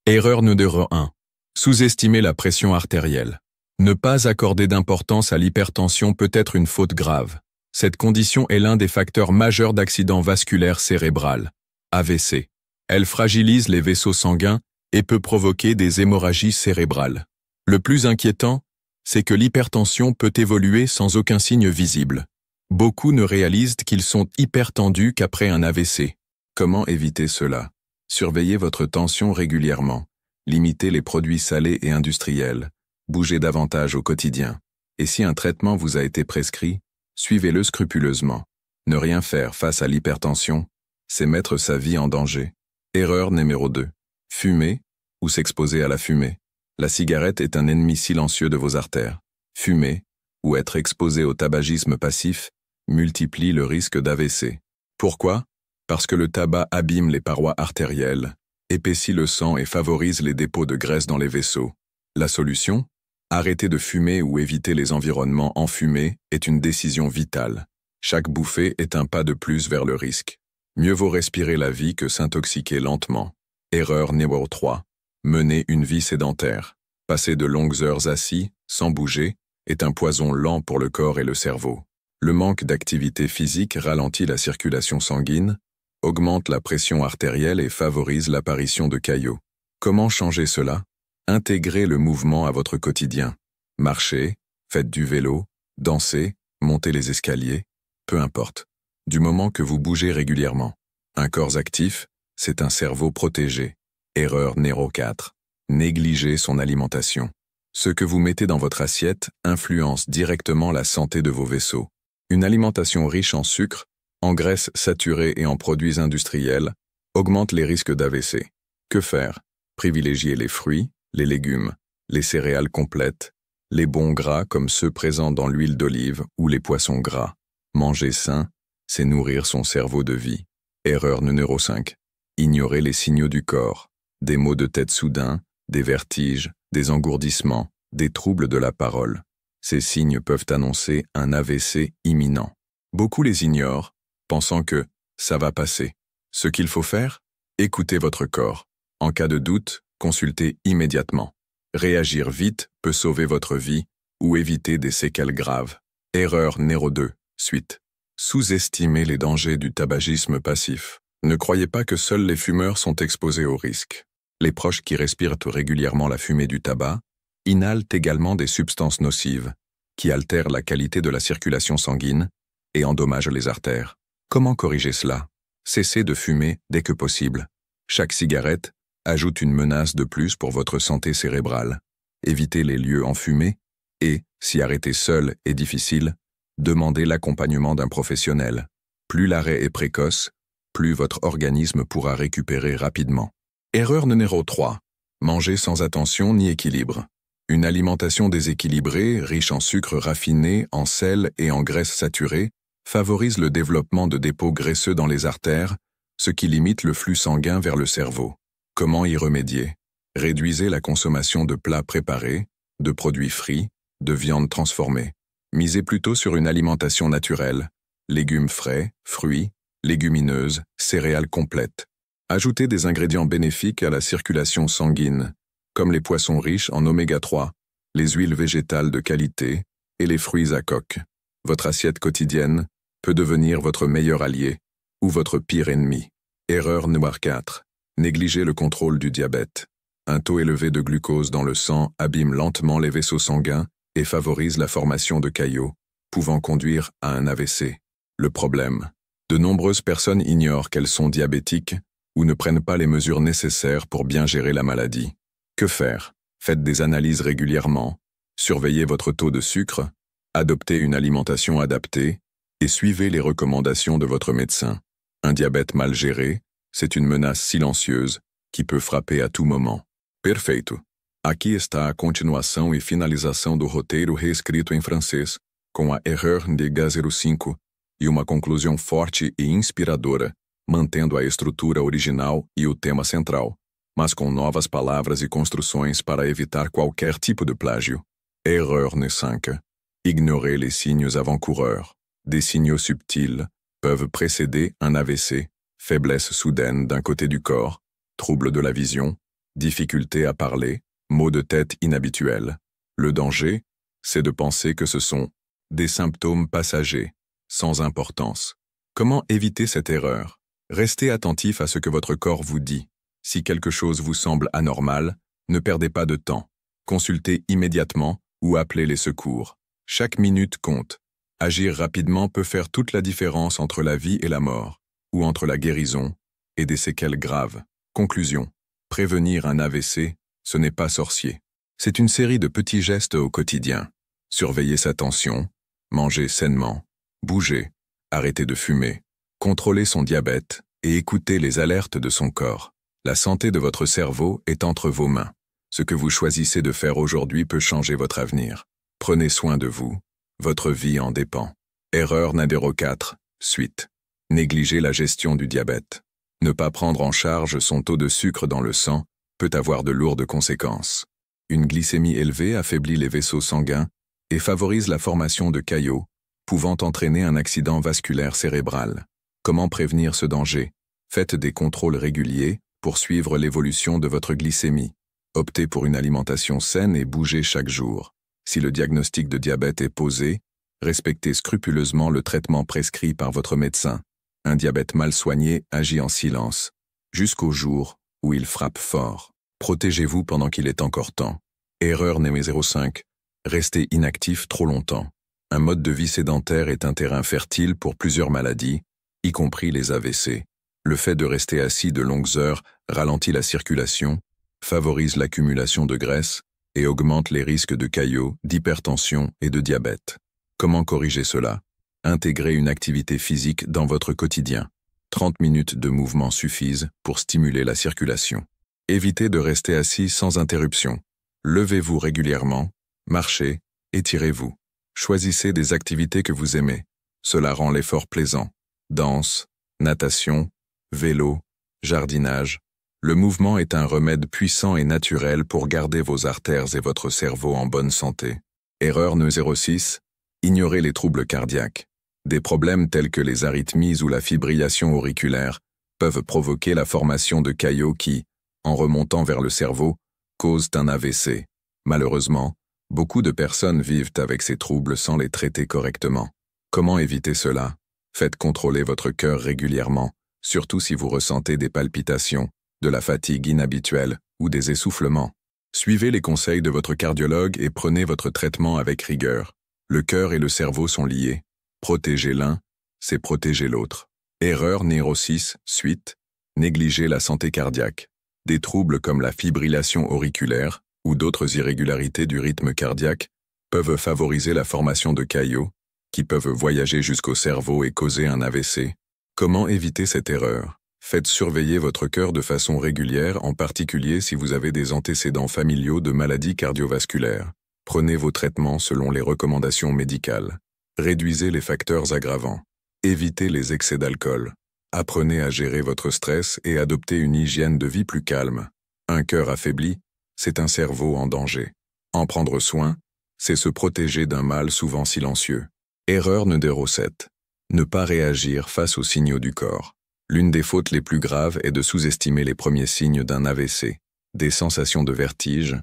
Erreur numéro 1. Sous-estimer la pression artérielle. Ne pas accorder d'importance à l'hypertension peut être une faute grave. Cette condition est l'un des facteurs majeurs d'accident vasculaire cérébral, AVC. Elle fragilise les vaisseaux sanguins et peut provoquer des hémorragies cérébrales. Le plus inquiétant, c'est que l'hypertension peut évoluer sans aucun signe visible. Beaucoup ne réalisent qu'ils sont hypertendus qu'après un AVC. Comment éviter cela? Surveillez votre tension régulièrement. Limitez les produits salés et industriels. Bougez davantage au quotidien. Et si un traitement vous a été prescrit, suivez-le scrupuleusement. Ne rien faire face à l'hypertension, c'est mettre sa vie en danger. Erreur numéro 2. Fumer ou s'exposer à la fumée. La cigarette est un ennemi silencieux de vos artères. Fumer ou être exposé au tabagisme passif multiplie le risque d'AVC. Pourquoi? Parce que le tabac abîme les parois artérielles, épaissit le sang et favorise les dépôts de graisse dans les vaisseaux. La solution? Arrêter de fumer ou éviter les environnements enfumés est une décision vitale. Chaque bouffée est un pas de plus vers le risque. Mieux vaut respirer la vie que s'intoxiquer lentement. Erreur numéro 3. Mener une vie sédentaire. Passer de longues heures assis, sans bouger, est un poison lent pour le corps et le cerveau. Le manque d'activité physique ralentit la circulation sanguine, augmente la pression artérielle et favorise l'apparition de caillots. Comment changer cela? Intégrez le mouvement à votre quotidien. Marchez, faites du vélo, dansez, montez les escaliers, peu importe. Du moment que vous bougez régulièrement. Un corps actif, c'est un cerveau protégé. Erreur numéro 4. Négligez son alimentation. Ce que vous mettez dans votre assiette influence directement la santé de vos vaisseaux. Une alimentation riche en sucre, en graisses saturées et en produits industriels augmente les risques d'AVC. Que faire? Privilégier les fruits, les légumes, les céréales complètes, les bons gras comme ceux présents dans l'huile d'olive ou les poissons gras. Manger sain, c'est nourrir son cerveau de vie. Erreur numéro 5. Ignorer les signaux du corps. Des maux de tête soudains, des vertiges, des engourdissements, des troubles de la parole. Ces signes peuvent annoncer un AVC imminent. Beaucoup les ignorent, pensant que ça va passer. Ce qu'il faut faire? Écoutez votre corps. En cas de doute, consultez immédiatement. Réagir vite peut sauver votre vie ou éviter des séquelles graves. Erreur numéro 2. Suite. Sous-estimer les dangers du tabagisme passif. Ne croyez pas que seuls les fumeurs sont exposés au risque. Les proches qui respirent régulièrement la fumée du tabac inhalent également des substances nocives qui altèrent la qualité de la circulation sanguine et endommagent les artères. Comment corriger cela? Cessez de fumer dès que possible. Chaque cigarette ajoute une menace de plus pour votre santé cérébrale. Évitez les lieux enfumés et, si arrêter seul est difficile, demandez l'accompagnement d'un professionnel. Plus l'arrêt est précoce, plus votre organisme pourra récupérer rapidement. Erreur numéro 3. Manger sans attention ni équilibre. Une alimentation déséquilibrée, riche en sucre raffiné, en sel et en graisses saturées, favorise le développement de dépôts graisseux dans les artères, ce qui limite le flux sanguin vers le cerveau. Comment y remédier? Réduisez la consommation de plats préparés, de produits frits, de viande transformée. Misez plutôt sur une alimentation naturelle, légumes frais, fruits, légumineuses, céréales complètes. Ajoutez des ingrédients bénéfiques à la circulation sanguine, comme les poissons riches en oméga 3, les huiles végétales de qualité et les fruits à coque. Votre assiette quotidienne peut devenir votre meilleur allié ou votre pire ennemi. Erreur numéro 4. Négligez le contrôle du diabète. Un taux élevé de glucose dans le sang abîme lentement les vaisseaux sanguins et favorise la formation de caillots, pouvant conduire à un AVC. Le problème: de nombreuses personnes ignorent qu'elles sont diabétiques ou ne prennent pas les mesures nécessaires pour bien gérer la maladie. Que faire? Faites des analyses régulièrement, surveillez votre taux de sucre, adoptez une alimentation adaptée et suivez les recommandations de votre médecin. Un diabète mal géré, c'est une menace silencieuse qui peut frapper à tout moment. Perfeito. Aqui está a continuação e finalização do roteiro reescrito em francês, com a erreur de G05 e uma conclusão forte e inspiradora, mantendo a estrutura original e o tema central, mas com novas palavras e construções para evitar qualquer tipo de plágio. Erreur numéro 5. Ignorer les signes avant-coureurs. Des signaux subtils peuvent précéder un AVC, faiblesse soudaine d'un côté du corps, trouble de la vision, difficulté à parler, maux de tête inhabituels. Le danger, c'est de penser que ce sont des symptômes passagers, sans importance. Comment éviter cette erreur? Restez attentif à ce que votre corps vous dit. Si quelque chose vous semble anormal, ne perdez pas de temps. Consultez immédiatement ou appelez les secours. Chaque minute compte. Agir rapidement peut faire toute la différence entre la vie et la mort, ou entre la guérison et des séquelles graves. Conclusion. Prévenir un AVC, ce n'est pas sorcier. C'est une série de petits gestes au quotidien. Surveiller sa tension, manger sainement, bouger, arrêter de fumer, contrôler son diabète et écouter les alertes de son corps. La santé de votre cerveau est entre vos mains. Ce que vous choisissez de faire aujourd'hui peut changer votre avenir. Prenez soin de vous. Votre vie en dépend. Erreur numéro 4. Suite. Négliger la gestion du diabète. Ne pas prendre en charge son taux de sucre dans le sang peut avoir de lourdes conséquences. Une glycémie élevée affaiblit les vaisseaux sanguins et favorise la formation de caillots, pouvant entraîner un accident vasculaire cérébral. Comment prévenir ce danger? Faites des contrôles réguliers pour suivre l'évolution de votre glycémie. Optez pour une alimentation saine et bougez chaque jour. Si le diagnostic de diabète est posé, respectez scrupuleusement le traitement prescrit par votre médecin. Un diabète mal soigné agit en silence, jusqu'au jour où il frappe fort. Protégez-vous pendant qu'il est encore temps. Erreur numéro 5. Restez inactif trop longtemps. Un mode de vie sédentaire est un terrain fertile pour plusieurs maladies, y compris les AVC. Le fait de rester assis de longues heures ralentit la circulation, favorise l'accumulation de graisse et augmente les risques de caillots, d'hypertension et de diabète. Comment corriger cela? Intégrez une activité physique dans votre quotidien. 30 minutes de mouvement suffisent pour stimuler la circulation. Évitez de rester assis sans interruption. Levez-vous régulièrement, marchez, étirez-vous. Choisissez des activités que vous aimez. Cela rend l'effort plaisant. Danse, natation, vélo, jardinage. Le mouvement est un remède puissant et naturel pour garder vos artères et votre cerveau en bonne santé. Erreur numéro 6. Ignorez les troubles cardiaques. Des problèmes tels que les arythmies ou la fibrillation auriculaire peuvent provoquer la formation de caillots qui, en remontant vers le cerveau, causent un AVC. Malheureusement, beaucoup de personnes vivent avec ces troubles sans les traiter correctement. Comment éviter cela? Faites contrôler votre cœur régulièrement, surtout si vous ressentez des palpitations, de la fatigue inhabituelle ou des essoufflements. Suivez les conseils de votre cardiologue et prenez votre traitement avec rigueur. Le cœur et le cerveau sont liés. Protéger l'un, c'est protéger l'autre. Erreur numéro 6, suite. Négliger la santé cardiaque. Des troubles comme la fibrillation auriculaire ou d'autres irrégularités du rythme cardiaque peuvent favoriser la formation de caillots qui peuvent voyager jusqu'au cerveau et causer un AVC. Comment éviter cette erreur? Faites surveiller votre cœur de façon régulière, en particulier si vous avez des antécédents familiaux de maladies cardiovasculaires. Prenez vos traitements selon les recommandations médicales. Réduisez les facteurs aggravants. Évitez les excès d'alcool. Apprenez à gérer votre stress et adoptez une hygiène de vie plus calme. Un cœur affaibli, c'est un cerveau en danger. En prendre soin, c'est se protéger d'un mal souvent silencieux. Erreur numéro 7. Ne pas réagir face aux signaux du corps. L'une des fautes les plus graves est de sous-estimer les premiers signes d'un AVC. Des sensations de vertige,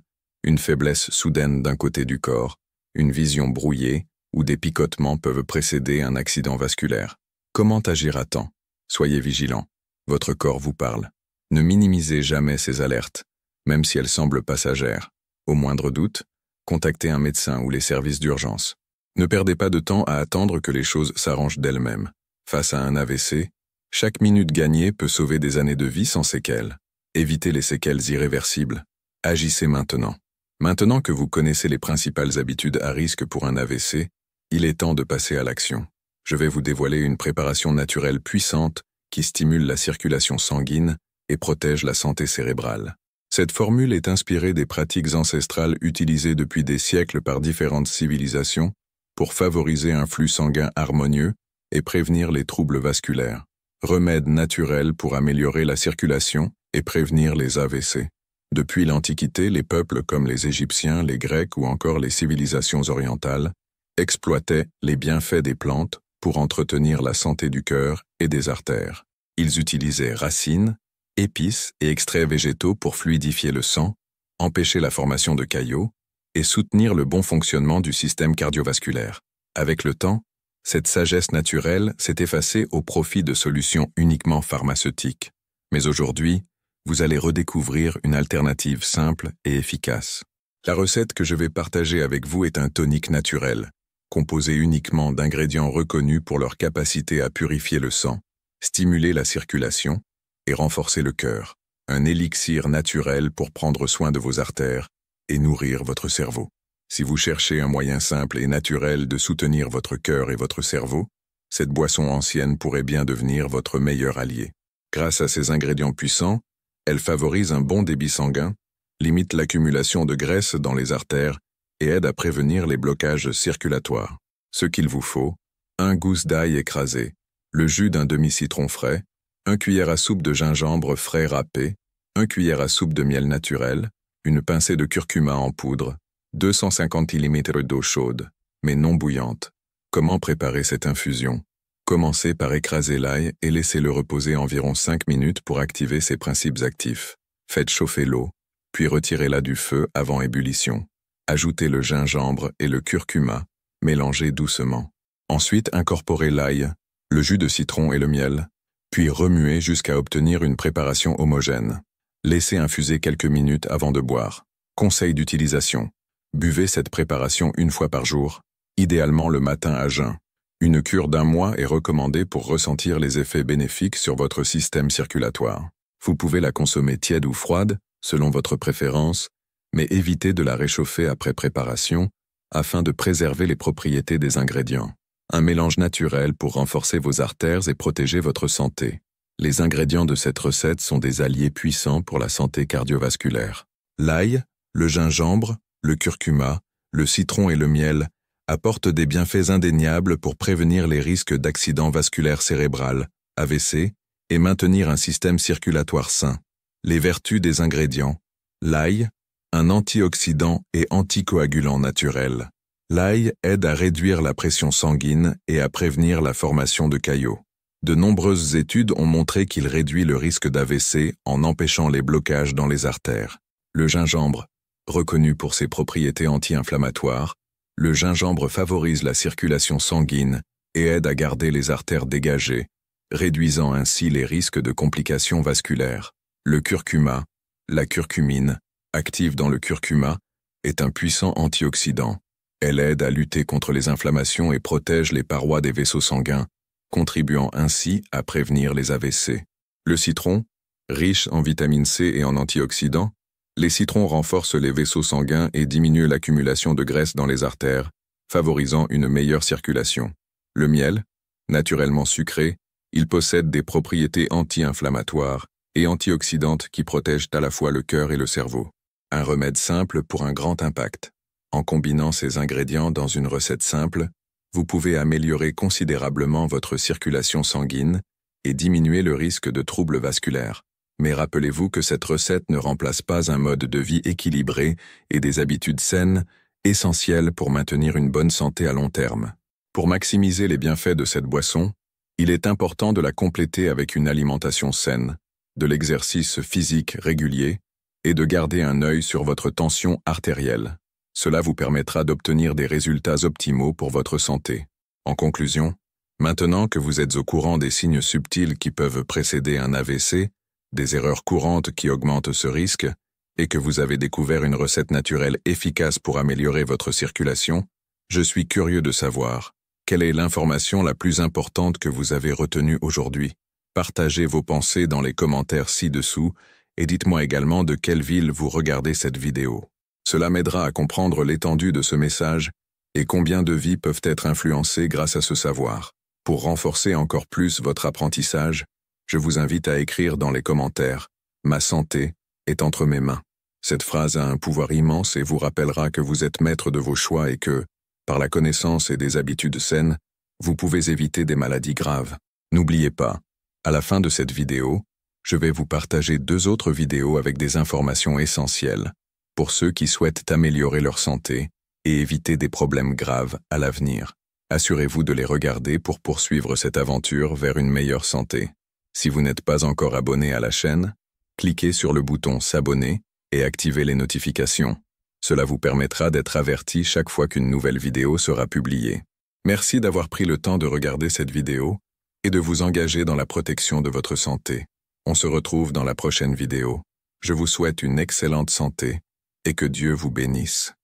une faiblesse soudaine d'un côté du corps, une vision brouillée ou des picotements peuvent précéder un accident vasculaire. Comment agir à temps? Soyez vigilant. Votre corps vous parle. Ne minimisez jamais ces alertes, même si elles semblent passagères. Au moindre doute, contactez un médecin ou les services d'urgence. Ne perdez pas de temps à attendre que les choses s'arrangent d'elles-mêmes. Face à un AVC, chaque minute gagnée peut sauver des années de vie sans séquelles. Évitez les séquelles irréversibles. Agissez maintenant. Maintenant que vous connaissez les principales habitudes à risque pour un AVC, il est temps de passer à l'action. Je vais vous dévoiler une préparation naturelle puissante qui stimule la circulation sanguine et protège la santé cérébrale. Cette formule est inspirée des pratiques ancestrales utilisées depuis des siècles par différentes civilisations pour favoriser un flux sanguin harmonieux et prévenir les troubles vasculaires. Remède naturel pour améliorer la circulation et prévenir les AVC. Depuis l'Antiquité, les peuples comme les Égyptiens, les Grecs ou encore les civilisations orientales exploitaient les bienfaits des plantes pour entretenir la santé du cœur et des artères. Ils utilisaient racines, Épices et extraits végétaux pour fluidifier le sang, empêcher la formation de caillots et soutenir le bon fonctionnement du système cardiovasculaire. Avec le temps, cette sagesse naturelle s'est effacée au profit de solutions uniquement pharmaceutiques. Mais aujourd'hui, vous allez redécouvrir une alternative simple et efficace. La recette que je vais partager avec vous est un tonique naturel, composé uniquement d'ingrédients reconnus pour leur capacité à purifier le sang, stimuler la circulation et renforcer le cœur. Un élixir naturel pour prendre soin de vos artères et nourrir votre cerveau. Si vous cherchez un moyen simple et naturel de soutenir votre cœur et votre cerveau, cette boisson ancienne pourrait bien devenir votre meilleur allié. Grâce à ces ingrédients puissants, elle favorise un bon débit sanguin, limite l'accumulation de graisse dans les artères et aide à prévenir les blocages circulatoires. Ce qu'il vous faut: un gousse d'ail écrasé, le jus d'un demi-citron frais, 1 cuillère à soupe de gingembre frais râpé, 1 cuillère à soupe de miel naturel, une pincée de curcuma en poudre, 250 ml d'eau chaude, mais non bouillante. Comment préparer cette infusion? Commencez par écraser l'ail et laissez-le reposer environ 5 minutes pour activer ses principes actifs. Faites chauffer l'eau, puis retirez-la du feu avant ébullition. Ajoutez le gingembre et le curcuma, mélangez doucement. Ensuite, incorporez l'ail, le jus de citron et le miel, puis remuez jusqu'à obtenir une préparation homogène. Laissez infuser quelques minutes avant de boire. Conseil d'utilisation: buvez cette préparation 1 fois par jour, idéalement le matin à jeun. Une cure d'1 mois est recommandée pour ressentir les effets bénéfiques sur votre système circulatoire. Vous pouvez la consommer tiède ou froide, selon votre préférence, mais évitez de la réchauffer après préparation, afin de préserver les propriétés des ingrédients. Un mélange naturel pour renforcer vos artères et protéger votre santé. Les ingrédients de cette recette sont des alliés puissants pour la santé cardiovasculaire. L'ail, le gingembre, le curcuma, le citron et le miel apportent des bienfaits indéniables pour prévenir les risques d'accident vasculaire cérébral, AVC, et maintenir un système circulatoire sain. Les vertus des ingrédients: l'ail, un antioxydant et anticoagulant naturel. L'ail aide à réduire la pression sanguine et à prévenir la formation de caillots. De nombreuses études ont montré qu'il réduit le risque d'AVC en empêchant les blocages dans les artères. Le gingembre, reconnu pour ses propriétés anti-inflammatoires, le gingembre favorise la circulation sanguine et aide à garder les artères dégagées, réduisant ainsi les risques de complications vasculaires. Le curcuma, la curcumine, active dans le curcuma, est un puissant antioxydant. Elle aide à lutter contre les inflammations et protège les parois des vaisseaux sanguins, contribuant ainsi à prévenir les AVC. Le citron, riche en vitamine C et en antioxydants, les citrons renforcent les vaisseaux sanguins et diminuent l'accumulation de graisse dans les artères, favorisant une meilleure circulation. Le miel, naturellement sucré, il possède des propriétés anti-inflammatoires et antioxydantes qui protègent à la fois le cœur et le cerveau. Un remède simple pour un grand impact. En combinant ces ingrédients dans une recette simple, vous pouvez améliorer considérablement votre circulation sanguine et diminuer le risque de troubles vasculaires. Mais rappelez-vous que cette recette ne remplace pas un mode de vie équilibré et des habitudes saines, essentielles pour maintenir une bonne santé à long terme. Pour maximiser les bienfaits de cette boisson, il est important de la compléter avec une alimentation saine, de l'exercice physique régulier et de garder un œil sur votre tension artérielle. Cela vous permettra d'obtenir des résultats optimaux pour votre santé. En conclusion, maintenant que vous êtes au courant des signes subtils qui peuvent précéder un AVC, des erreurs courantes qui augmentent ce risque, et que vous avez découvert une recette naturelle efficace pour améliorer votre circulation, je suis curieux de savoir quelle est l'information la plus importante que vous avez retenue aujourd'hui. Partagez vos pensées dans les commentaires ci-dessous et dites-moi également de quelle ville vous regardez cette vidéo. Cela m'aidera à comprendre l'étendue de ce message et combien de vies peuvent être influencées grâce à ce savoir. Pour renforcer encore plus votre apprentissage, je vous invite à écrire dans les commentaires « Ma santé est entre mes mains ». Cette phrase a un pouvoir immense et vous rappellera que vous êtes maître de vos choix et que, par la connaissance et des habitudes saines, vous pouvez éviter des maladies graves. N'oubliez pas, à la fin de cette vidéo, je vais vous partager 2 autres vidéos avec des informations essentielles pour ceux qui souhaitent améliorer leur santé et éviter des problèmes graves à l'avenir. Assurez-vous de les regarder pour poursuivre cette aventure vers une meilleure santé. Si vous n'êtes pas encore abonné à la chaîne, Cliquez sur le bouton S'abonner et activez les notifications. Cela vous permettra d'être averti chaque fois qu'une nouvelle vidéo sera publiée. Merci d'avoir pris le temps de regarder cette vidéo et de vous engager dans la protection de votre santé. On se retrouve dans la prochaine vidéo. Je vous souhaite une excellente santé et que Dieu vous bénisse.